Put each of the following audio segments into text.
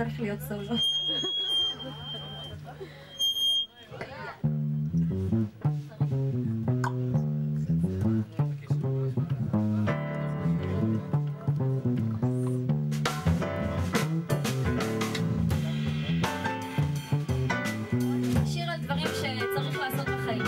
הולך להיות סולו. שיר על דברים שצריך לעשות בחיים.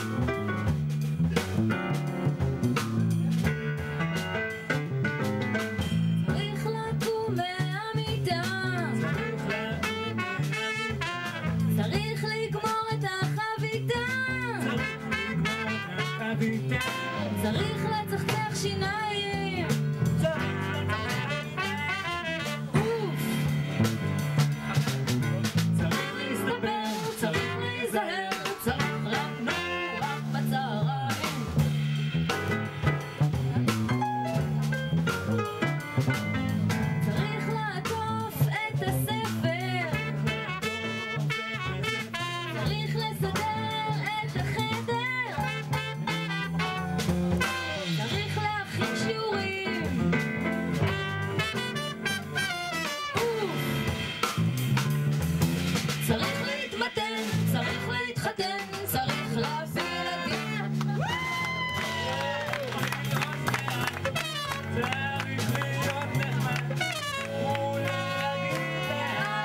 צריך לצחצח שיניים, צריך להסתבר, צריך להיזהר, צריך לנוח בצהריים, צריך לעטוף את הספר, צריך לסדר את החדר, צריך להכין שיעורים, צריך להתמתן, צריך להתחתן, צריך להביא ילדים, צריך להיות נחמד ולהגיד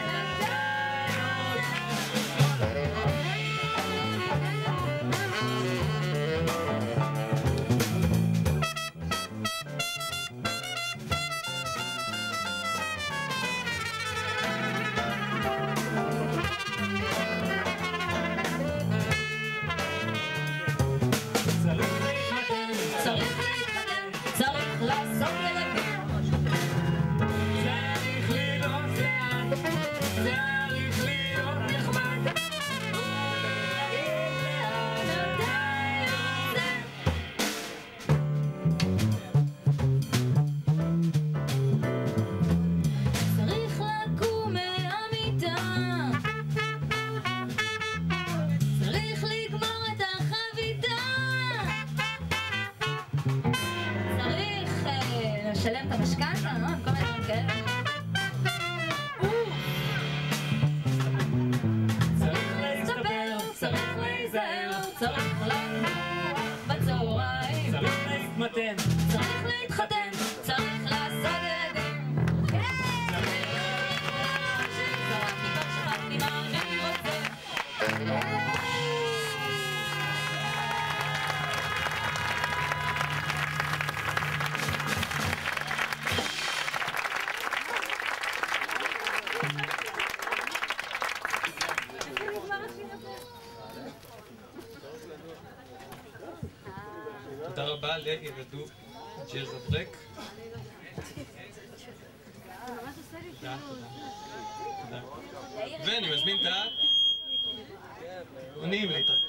לאן צריך להתחתן, צריך לעשות ילדים, צריך לראות לאן, צריך להיות נחמד ולהגיד לאן אתה צריך לקום מהמיטה, צריך לגמור את החביתה, צריך לשלם את המשכנתה, כל מיני דברים כאלה. צריך להסתפר, צריך להיזהר, צריך לנוח בצהריים, צריך להתמתן, צריך להתחתן, צריך לעשות ילדים. זרקתי כבר שכחתי מה אני רוצה. תודה רבה לירדו ג'רזברק. תודה. ואני מזמין את העונים להתרגל.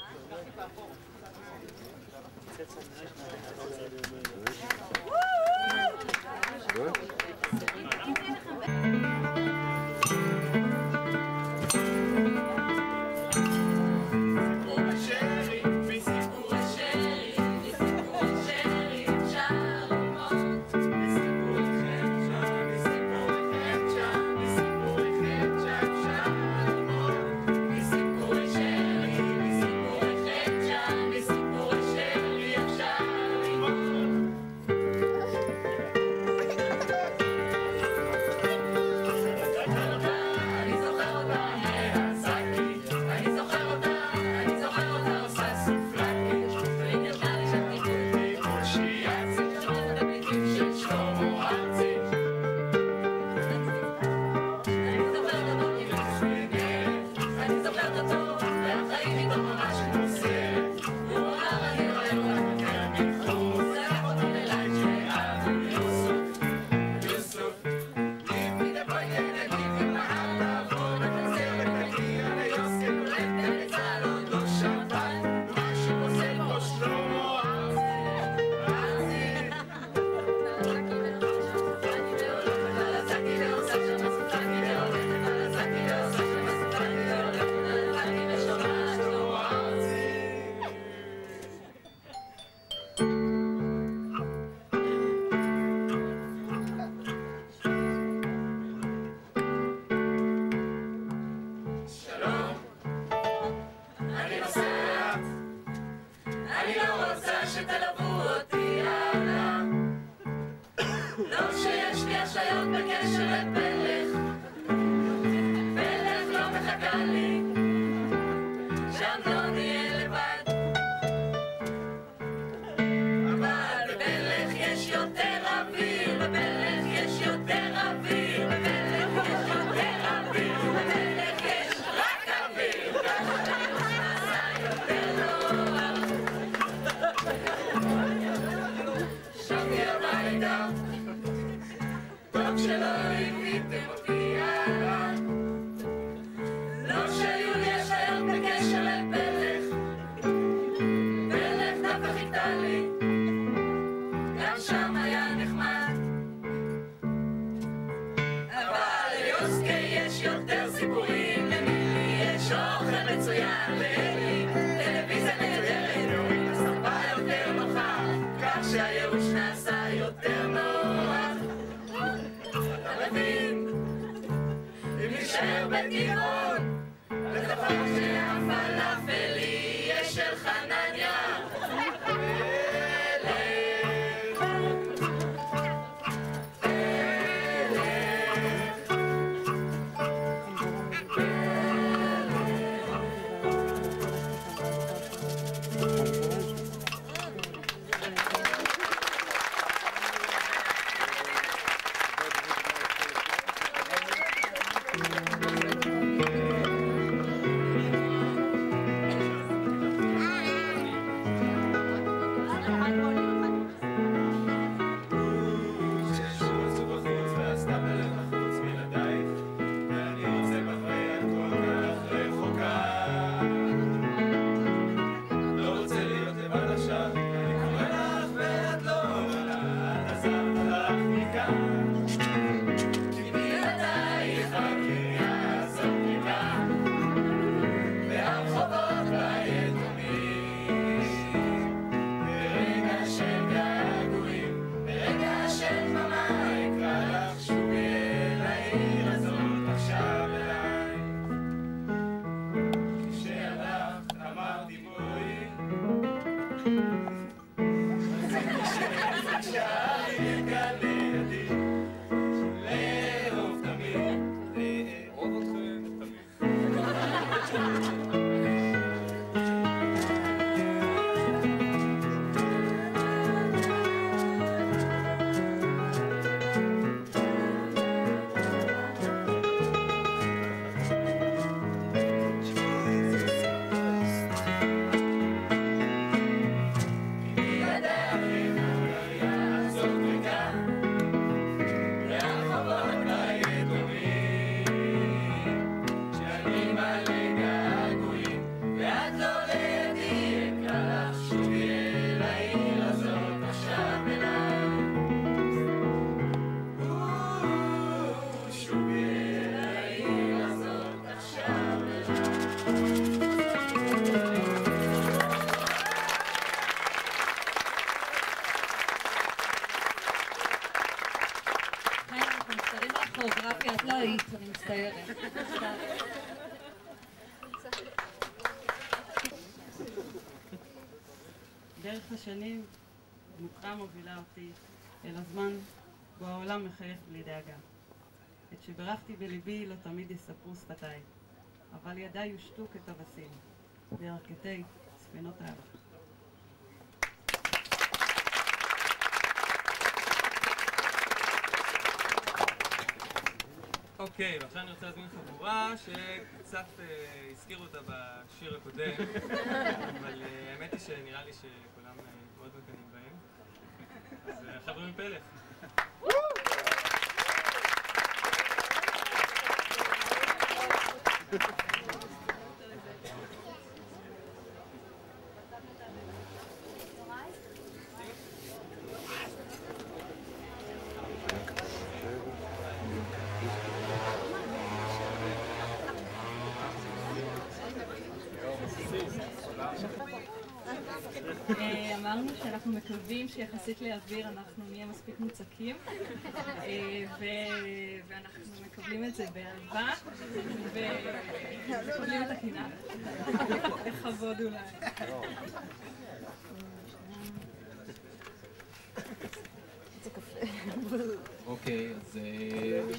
שתלוו אותי הלאה. לא שיש לי אשליות בקשר לפלך, פלך לא מחכה לי, שם לא נהיה לבד. אבל בפלך יש יותר אוויר, בפלך יש יותר אוויר, בפלך יש יותר אוויר, בפלך יש רק אוויר, ככה נעשה יותר נוח. שבי הביתה, טוב שלא ליוויתם אותי הלאה. לא שהיו לי אשליות בקשר לפלך, פלך דווקא חיכתה לי, גם שם היה נחמד. אבל ליוסקי יש יותר סיפורים, למילי יש אוכל מצוין, לאלי טלוויזיה נהדרת, הספה יותר נוחה, כך שהייאוש נעשה יותר נוח. אתה מבין? אם נשאר בטבעון, לפחות שהפלאפל יהיה של חנניה. את לא היית, אני מצטערת. דרך השנים דמותך מובילה אותי אל הזמן בו העולם מחייך בלי דאגה. את שברכתי בליבי לא תמיד יספרו שפתיי, אבל ידיי יושטו כטווסים בירכתי ספינות האהבה. אוקיי, ועכשיו אני רוצה להזמין חבורה שקצת הזכירו אותה בשיר הקודם, אבל האמת היא שנראה לי שכולם מאוד מקנאים בהם. אז החבר'ה מפלך. אמרנו שאנחנו מקווים שיחסית לאוויר אנחנו נהיה מספיק מוצקים ואנחנו מקבלים את זה באהבה ומקבלים את הקינה בכבוד אולי. אוקיי, אז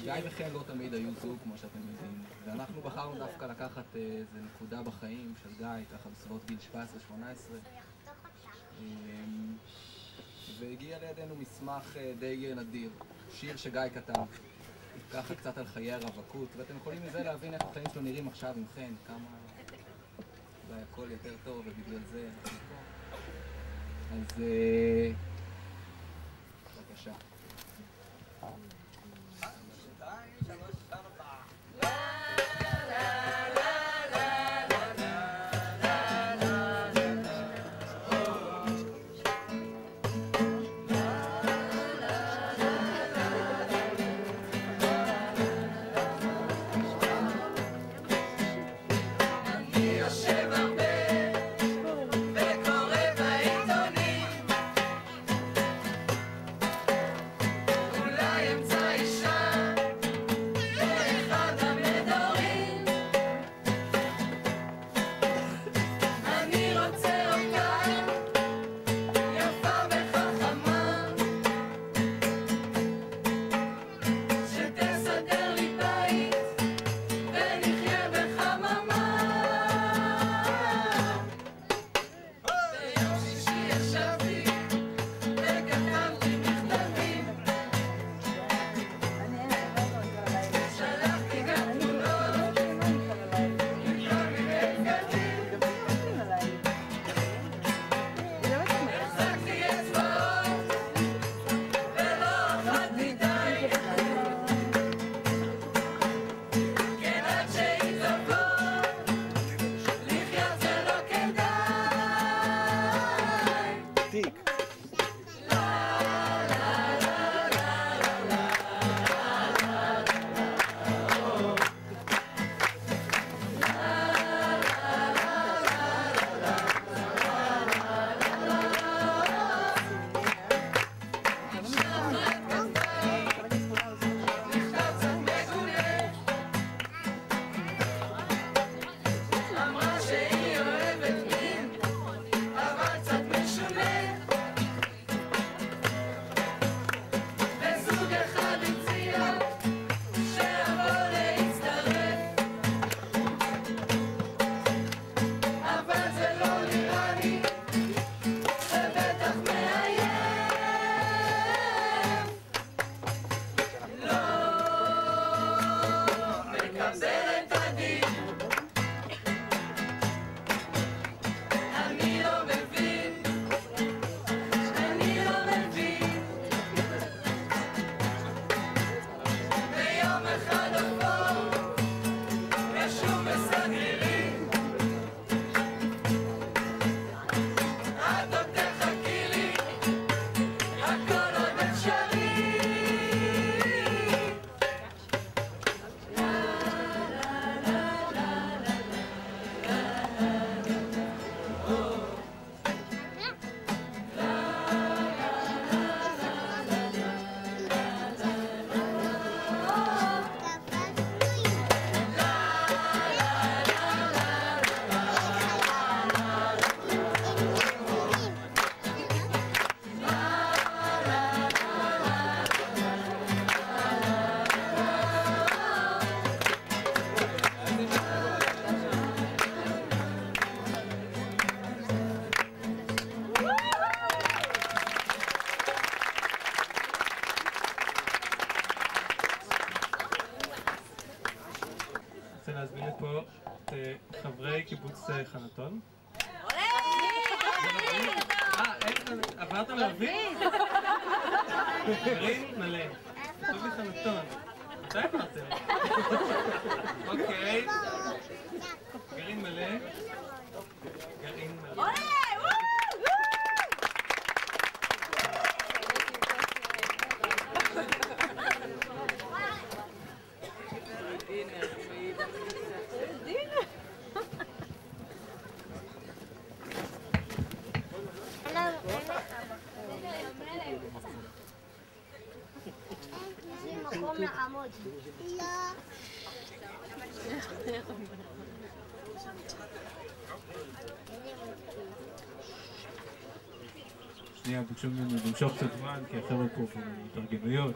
גיא וחן לא תמיד היו זוג, כמו שאתם יודעים, ואנחנו בחרנו דווקא לקחת איזו נקודה בחיים של גיא, ככה בסביבות גיל 17-18, והגיע לידינו מסמך די נדיר, שיר שגיא כתב, ככה קצת על חיי הרווקות, ואתם יכולים מזה להבין איך החיים שלו נראים עכשיו עם חן, כמה אולי הכל יותר טוב ובגלל זה אנחנו פה. אז בבקשה. להזמין לפה את חברי קיבוץ חנתון. עברתם לאביב? גרעין מלא. כתוב לי חנתון. מתי עברתם? אוקיי. גרעין מלא. גרעין מלא. לעמוד. לא. שנייה ביקשו ממנו למשוך קצת זמן, כי החבר'ה פה בהתארגנויות.